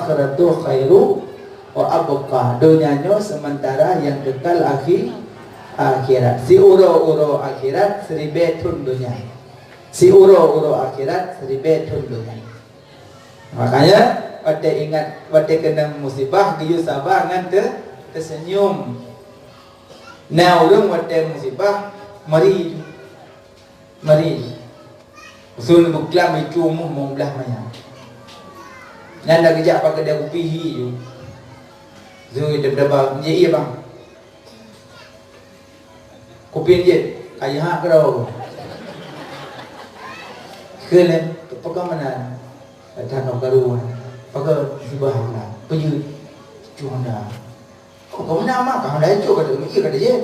akhiratu khairu wa abqa. Dunianya sementara, yang kekal akhirat. Si uro-uro akhirat seribetun dunia. Si uro-uro akhirat seribetun dunia. Makanya pada ingat, pada kena musibah giyu sabar ngan tersenyum. Nah urang pada musibah mari usul buklam itu umuh membelah maya. Nanda kejap pakai dia kupihi tu. Zui debdaba je iya bang. Kupin je ayah hak kau. Kelen pakai mana? Tanah garuan. Pakai sibah lah. Pergi cuan dah. Kau mana mak? Kau dah cuci kata iya kata je.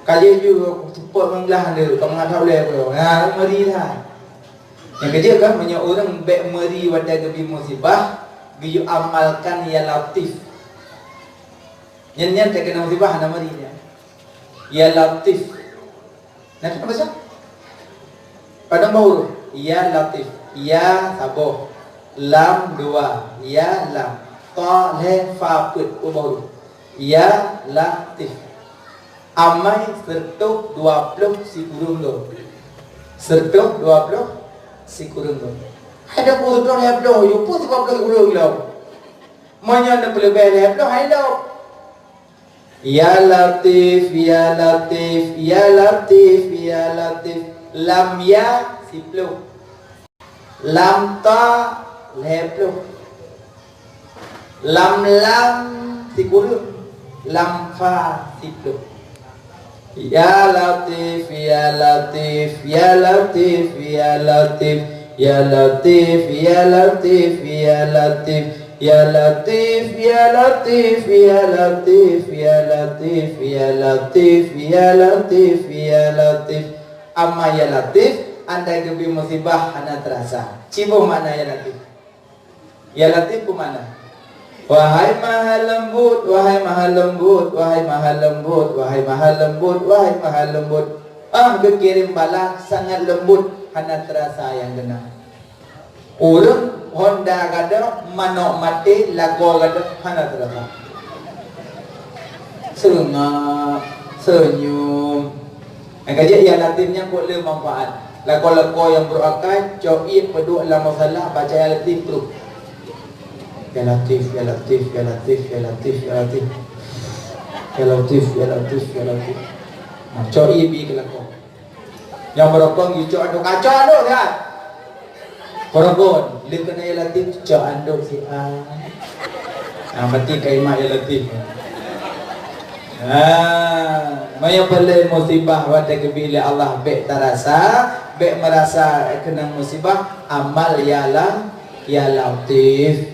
Kali juga support membelah dia. Kau mengatau le kau. Nah mari lah. Yang kerja kan banyak orang baik meri pada gebi musibah, giyu amalkan ya latif. Nyanyian tak kena musibah nama dia. Ya latif. Nanti apa sah? Padang bau. Ya latif. Ya saboh. Lam dua. Ya lam. Ta le fa put bau. Ya latif. Amai sertuk 20 si burung lo. Sertuk 20 si kurung tu. Ada pun tu yang belum, you pun sebab belum kurung lo. Mana nak pelebih le belum hai lo. Ya Latif, ya Latif, ya Latif, ya Latif. Lam ya si belum. Lam ta le belum. Lam si kurung. Lam fa si belum. Ya Latif, ya Latif, ya Latif, ya Latif, ya Latif, ya Latif, ya Latif, ya Latif, ya Latif, ya Latif, ya Latif, ya Latif, ya Latif, ya Latif. Amma ya Latif, anda gebi musibah anda terasa. Cibo mana ya Latif? Ya Latif ku mana? Wahai maha lembut, wahai maha lembut, wahai maha lembut, wahai maha lembut, wahai maha lembut. Kekirim bala sangat lembut, hana terasa yang kena. Urang Honda gada, manok mati, lagu gada, hana terasa. Sengak, senyum. Kajian yang latifnya boleh manfaat. Lagu-lagu yang berakal, co'i peduk dalam masalah, baca yang latif terus. Ya Latif, ya Latif, ya Latif, ya Latif, ya Latif, ya Latif, ya Latif, ya Latif. Co'i bi kelakon. Yang berokong you cok anduk kacau anduk kan? Korokon, dia kena ya Latif, cok anduk si A. Mati kaimah ya Latif. Maya pelai musibah pada kebila Allah baik terasa, baik merasa kena musibah, amal ya Latif.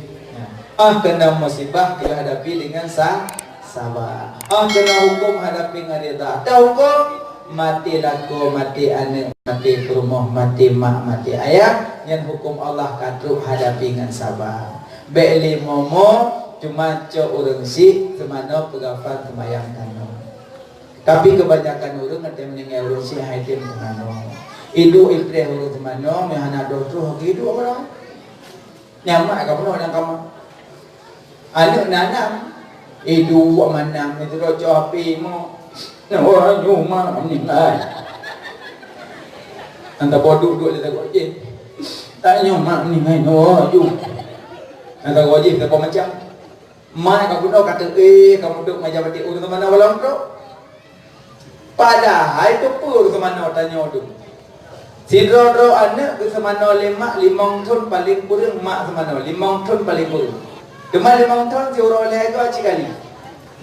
Kena musibah kita hadapi dengan sabar. Kena hukum hadapi dengan rida. Tak hukum mati laku, mati anak, mati rumah, mati mak, mati ayah. Yang hukum Allah katruk hadapi dengan sabar. Beli momo cuma cok orang si semana pegafan sembayang kano. Tapi kebanyakan orang ada meninggal orang si haitim semana. Idu ibreh orang semana mehana dosa hidup orang. Nyamak kamu orang kamu. Anak nanam dua manam itu rojo api mo orang rumah meninggal anda bodoh duduk dia takut je tak nyomak meninggal rojo anda wajib tak macam mana kamu tahu kata kamu duduk macam batik urut mana walau tu padahal itu pun semana tanya tu si dro anak semana limang ton paling kurang mak semana limang ton paling kurang. Cuma 5 tahun si orang oleh agak cikali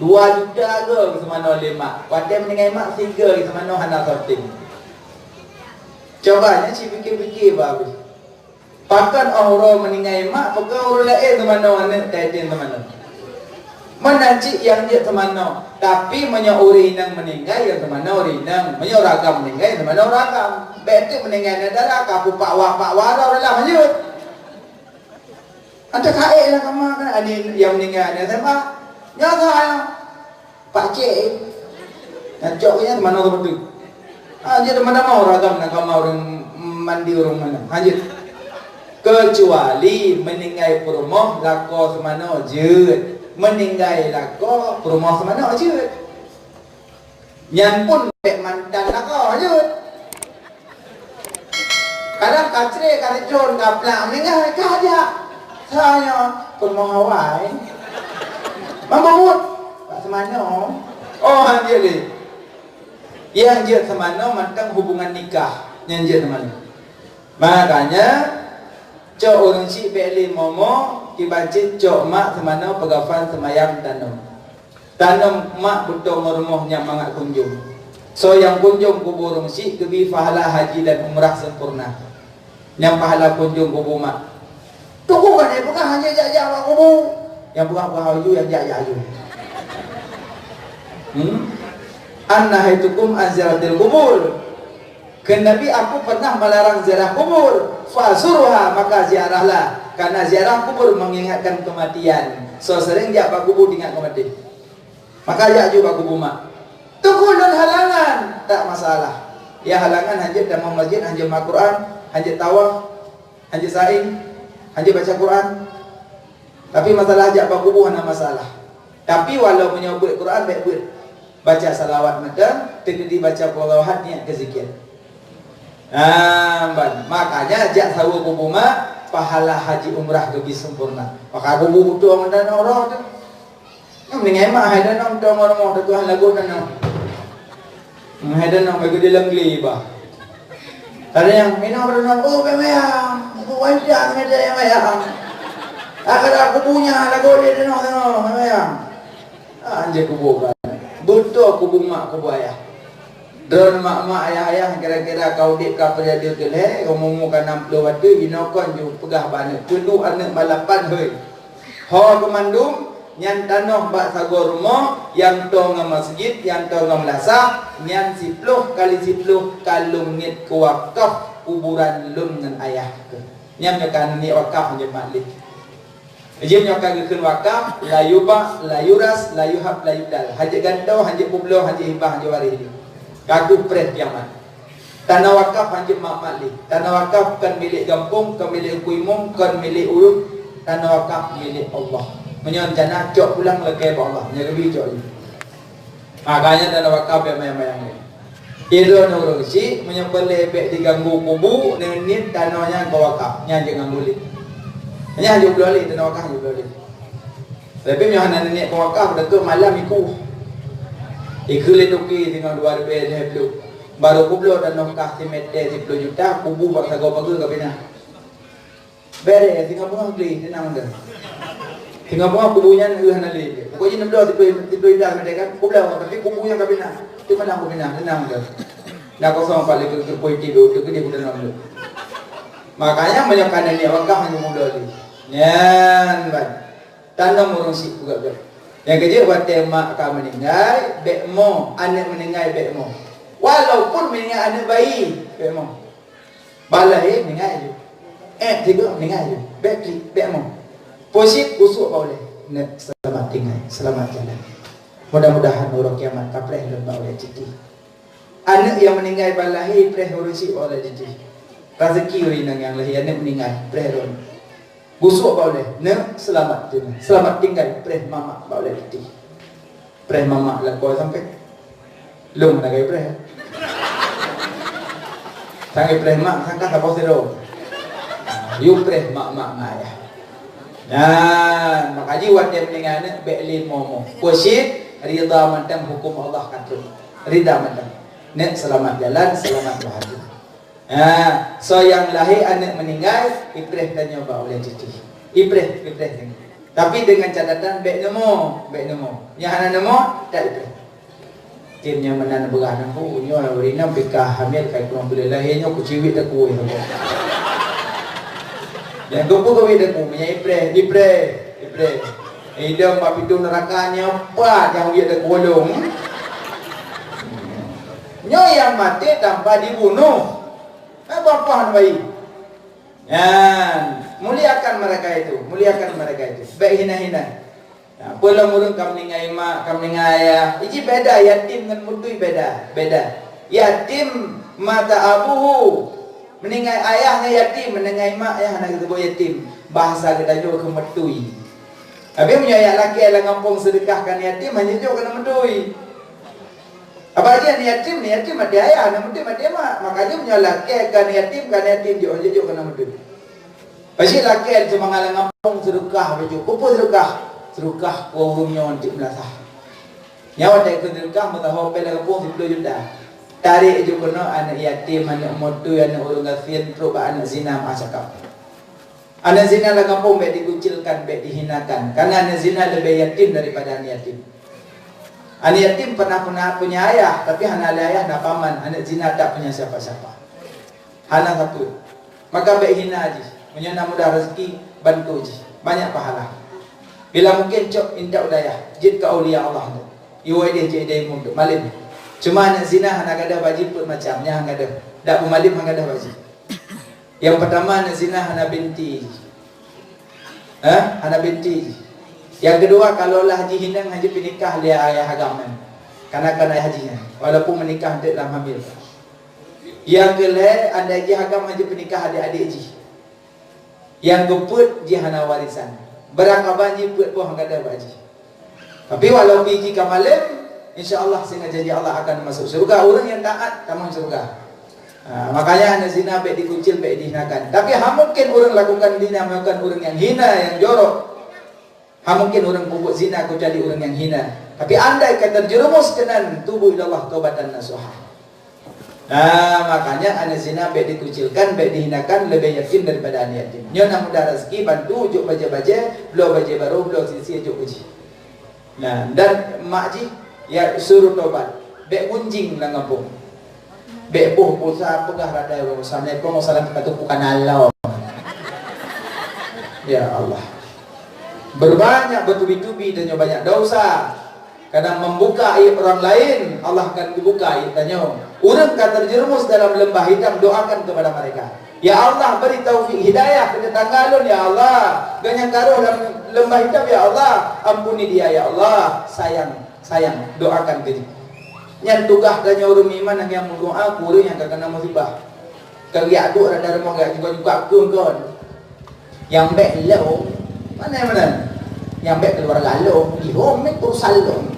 2 juta agak ke semana oleh mak. Pada meninggal mak 3 ke semana hana sorting. Cobanya si fikir-fikir bagus. Pakan orang meninggal mak, pakan orang lain semana anak titin semana. Mana cik yang dia semana. Tapi banyak orang yang meninggal yang semana orang yang. Banyak ragam meninggal yang semana ragam. Betul meninggal adalah kapu pak wara orang lah lanjut. Anda kaya lah kamu kan ada yang meninggal ada siapa? Nyata Pak Cik. Nak coknya mana orang betul? Dia mana mau ragam nak kamu orang mandi orang mana? Lanjut. kecuali meninggal perumah lako semana jeut, meninggal lako perumah semana jeut. Nyan pun bek mantan lako jeut. Kadang kacre karjon kaplak meninggal kaja. Saya perumah Hawaii. Mamamut pak semana. Oh dia ni. Yang jeut semana mantang hubungan nikah. Yang jeut semana. Makanya cok orang si beli momo kibacit cok mak semana pegafan semayam tanam mak betul rumahnya mangat kunjung. So yang kunjung kubur orang si kebi pahala haji dan umrah sempurna. Yang pahala kunjung kubur mak. Tunggu kan bukan hanya jajak mak kubur. Yang bukan hayu yang jajak hayu. Annahitukum azratil kubur. Nabi aku pernah melarang ziarah kubur, fasuruha maka ziarahlah, karena ziarah kubur mengingatkan kematian. So sering jak pak kubur ingat kematian. Maka jak juga kubur mak. Tunggu dan halangan tak masalah. Ya halangan hanya dalam masjid, hanya mak Quran, hanya tawaf, hanya saing, hanya baca Quran. Tapi masalah jak pak kubur hanya masalah. Tapi walau menyebut Quran baik buat baca salawat madam, tegedi baca qolawat niat kezikir. Makanya ajak sawu kubur mak pahala haji umrah lebih sempurna. Maka kubur betul dan orang tu. Mendingan mak hai dan orang orang tu lagu dan orang. Hai dan orang bagi dia lengli bah. Ada yang minum berenang oh memang wajah ada yang memang. Agar kuburnya lagu dia dan orang memang. Anjir kubur kan. Betul kubur mak kubur ayah. Drone mak-mak ayah-ayah kira-kira kau dik kapal dia keleh kau mumukan 60 waktu inokon ju pegah banet tulu anak balapan hei ho kemandum nyan tanah bak sagor rumah yang to ngam masjid yang to ngam lasah nyan 10 kali 10 kalung nit ke wakaf kuburan lum dengan ayah ke nyam nyakan ni wakaf hanya maklik Ijim nyakan gekun wakaf layu bak layu ras layu hab layu dal hajat gantau hajat publo hajat hibah hajat waris kagu pres kiamat. Tanah wakaf hanjib mak makli. Tanah wakaf kan milik kampung, kan milik kuimung, kan milik ulum. Tanah wakaf milik Allah. Menyon jana cok pulang lekai Allah. Nya lebih cok ni. Makanya tanah wakaf yang mayang-mayang ni. Iro nurung si menyembelih bek diganggu kubu dengan nit tanahnya ke wakaf. Nya jangan boleh. Nya hanya boleh tanah wakaf hanya boleh. Tapi nyohanan ni ke wakaf dah tu malam ikut. Ikhle toki dengan 2 lebih baru kublo dan nongkah timet 10 juta kubu bak sago bagus kabina. Bere tinggal bunga beli tenang dah. Tinggal bunga kubunya ngeuhan ali. Pokoknya 16 10 juta mereka kublo tapi kubunya kabina. Itu mana kabina tenang dah. Dah kosong balik ke politik tu gede bukan nama. Makanya menyokan ni wakaf hanya muda ni. Nyan ban. Tanam urung sik juga ber. Yang kecil buat mak kau meninggal, bekmo anak meninggal bekmo. Walaupun meninggal anak bayi, bekmo. Balai meninggal je. Tiga meninggal je. Bekmo. Posit busuk boleh. Nak selamat tinggal, selamat jalan. Mudah-mudahan orang kiamat kapreh lembah oleh citi. Anak yang meninggal balai preh urusi oleh citi. Rezeki orang yang lahir anak meninggal preh ron. Busuk boleh, nak selamat tinggal, selamat tinggal. Preh mama boleh letih. Preh mama lakau sampai, lum nak gay preh. Sangai preh mak, sangka tak posero. You preh mak ayah. Dan makanya waktu meninggal nak beklin momo. Kusyid rida mantam hukum Allah katul. Rida mantam. Nak selamat jalan, selamat bahagia. So yang lahir anak meninggal ipreh dan nyoba oleh cucu ipreh. Tapi dengan catatan baik nemo yang anak nemo tak ipreh timnya menan berah nampu nyo rina bekah hamil kai kurang boleh lahirnya ku ciwit dak ku yang gopo gawe dak ku nya ipreh idam bab pintu nerakanya apa yang dia dak bolong nyo yang mati tanpa dibunuh. Apa-apaan baik. Muliakan mereka itu, baik hina-hina. Pulang murung kam ningai mak, kam ningai ayah. Ini beda yatim dengan mutui beda. Yatim mata abuhu Meninggal ayahnya yatim, meninggal mak ayah anak kita buat yatim. Bahasa kita juga kemetui. Habis punya ayah laki yang ngampung sedekahkan yatim, hanya juga kena medui. Apa aja ni yatim ada ayah, nak medui ada mak. Makanya punya laki kan yatim juga kena medui. Pasal laki yang cuma ngalang ngampung sedekah, baju kumpul sedekah kurungnya untuk belasah. Nyawa tak ikut sedekah, mutahu pela kampung 10 juta. Tarik je kena anak yatim, anak motu, anak orang gafir, terus anak zina cakap. Anak zina lah kampung baik dikucilkan, baik dihinakan. Karena anak zina lebih yatim daripada anak yatim. Anak yatim pernah punya ayah, tapi anak ayah nak paman. Anak zina tak punya siapa-siapa. Hana satu. Maka baik hina aja. Punya nak mudah rezeki, bantu je. Banyak pahala. Bila mungkin cok indah udayah, jid ke awliya Allah tu. Iwai dia jadi munduk malim. Cuma anak zina hana ada baji pun macamnya hana ada. Dak bumalim hana ada baji. Yang pertama anak zina hana binti. Hana binti. Yang kedua kalaulah haji hindang haji menikah dia ayah agama. Kanak-kanak hajinya walaupun menikah tidak dalam hamil. Yang kedua anda haji agama haji menikah adik-adik haji. Yang geput dia hana warisan. Berakaban ji put pun hana ada baji. Tapi walau biji kamalim InsyaAllah sehingga janji Allah akan masuk surga. Orang yang taat taman surga. Makanya anak zina baik dikucil, baik dihinakan. Tapi mungkin orang lakukan zina, melakukan orang yang hina, yang jorok. Mungkin orang pupuk zina, aku jadi orang yang hina. Tapi andai kata terjerumus kenan tubuh ilallah taubatan nasuha. Makanya anak zina baik dikucilkan, baik dihinakan, lebih yakin daripada anak yatim. Nyona mudah rezeki, bantu, ujuk baja-baja, belau baja baru, belau sisi, ujuk uji. Dan makji ya suruh tobat. Bek gunjing lah ngampung. Bek boh pulsa pegah rada Assalamualaikum warahmatullahi wabarakatuh bukan Allah. Ya Allah. Berbanyak bertubi-tubi dan banyak dosa. Kadang membuka aib orang lain, Allah akan dibuka aibnya. Orang kata terjerumus dalam lembah hitam, doakan kepada mereka. Ya Allah beri taufik hidayah ke tetangga ya Allah. Ganyan karuh dalam lembah hitam ya Allah. Ampuni dia ya Allah. Sayang, doakan ke dia. Yang tugas dan orang iman yang berdoa kurang yang kena musibah. Kerja tu ada rumah gak juga kun. Yang baik lo mana? Yang baik keluar lalu, ihom itu salong.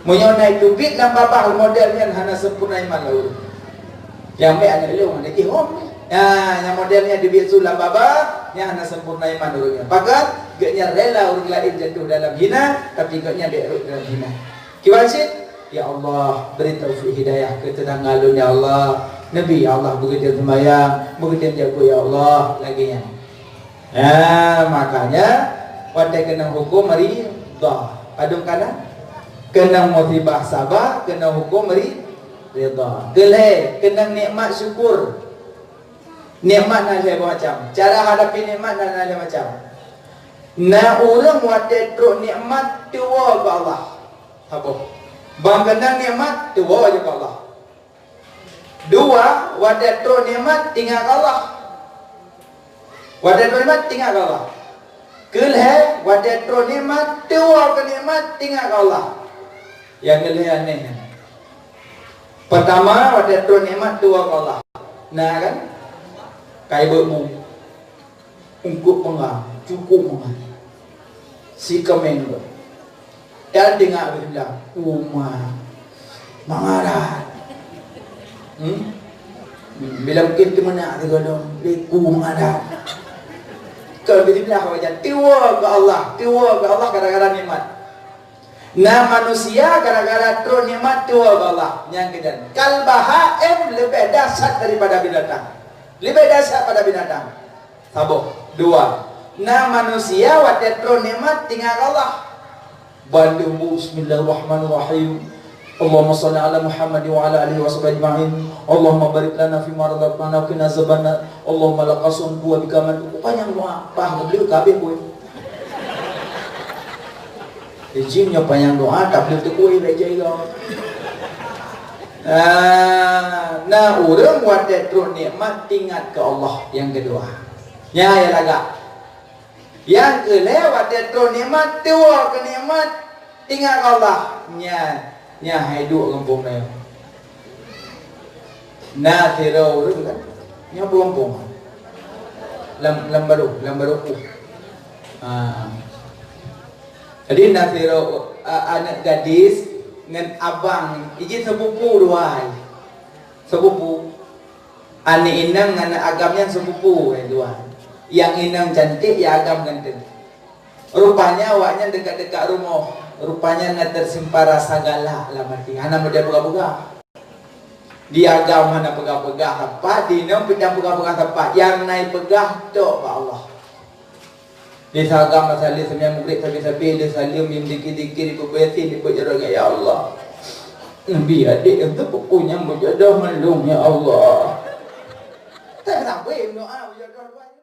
Menyonai tubik dan babah modelnya hana sempurna iman lo. Yang baik anak lo ada ihom. Yang modelnya dibit sulam babah, yang hana sempurna iman orangnya. Pakat gaknya rela orang lain jatuh dalam hina, tapi gaknya baik dalam hina. Kiwasit ya Allah beri taufik hidayah ke tetangga lu ya Allah. Nabi ya Allah begitu sembahyang, begitu jago ya Allah lagi nya. Makanya pada kena hukum mari dah. Padung kana kena musibah sabar, kena hukum mari redha. Geleh kena nikmat syukur. Nikmat nak saya macam. Cara hadapi nikmat nak macam. Na orang wate truk nikmat tua ke Allah. Apa? Bang kenang nikmat tua je ke Allah. Dua, wadah tro nikmat tinggal ke Allah. Wadah tro nikmat tinggal ke Allah. Kelih wadah tro nikmat tua ke nikmat tinggal ke Allah. Yang kelih aneh. Pertama wadah tro nikmat tua ke Allah. Nah kan? Kai bermu. Ungkup pengang, cukup pengang. Si kemen ber. Dan dengar bilang, Umar mengarah. Bila mungkin ke mana tu kalau leku mengarah. Kalau dia bilang wajah tiwa ke Allah kadang-kadang nikmat. Nah manusia kadang-kadang terus nikmat tiwa ke Allah. Yang kedua, kalbahaim lebih dahsyat daripada binatang. Lebih dahsyat pada binatang. Sabo. Dua. Nah manusia wajah terus nikmat tinggal ke Allah. Bandu bismillahirrahmanirrahim. Allahumma salli ala Muhammad wa ala alihi wa sahbihi ajma'in. Allahumma barik lana fi ma razaqtana wa qina azabannar. Allahumma laqasun buwa bikaman. Panjang doa. Pah beliau kabeh kowe. Ijinnya panjang doa tak beliau tu kowe baca ira. Nah, orang buat terus nikmat tingkat ke Allah yang kedua. Ya laga. Yang kelewat dia terus nikmat tua ke nikmat tinggal Allah nya hidup kampung ni. Nah tira orang kan Nya bompong. Lambaru. Jadi nasiro anak gadis dengan abang, izin sepupu dua. Sepupu. Ani inang anak agamnya sepupu dua. Yang inang cantik, ya agam ganteng. Rupanya awaknya dekat-dekat rumah. Rupanya nak tersimpan rasa galak lah mati. Anak muda buka-buka. Dia agam mana pegah-pegah apa? Dina pedang pegah-pegah apa? Yang naik pegah tok Pak Allah. Dia sagam masalah semua murid sabi-sabi dia salim yang dikit-dikit diperbaiki diperjaga ya Allah. Nabi adik itu pokoknya berjodoh melung ya Allah. Tak sampai doa berjodoh.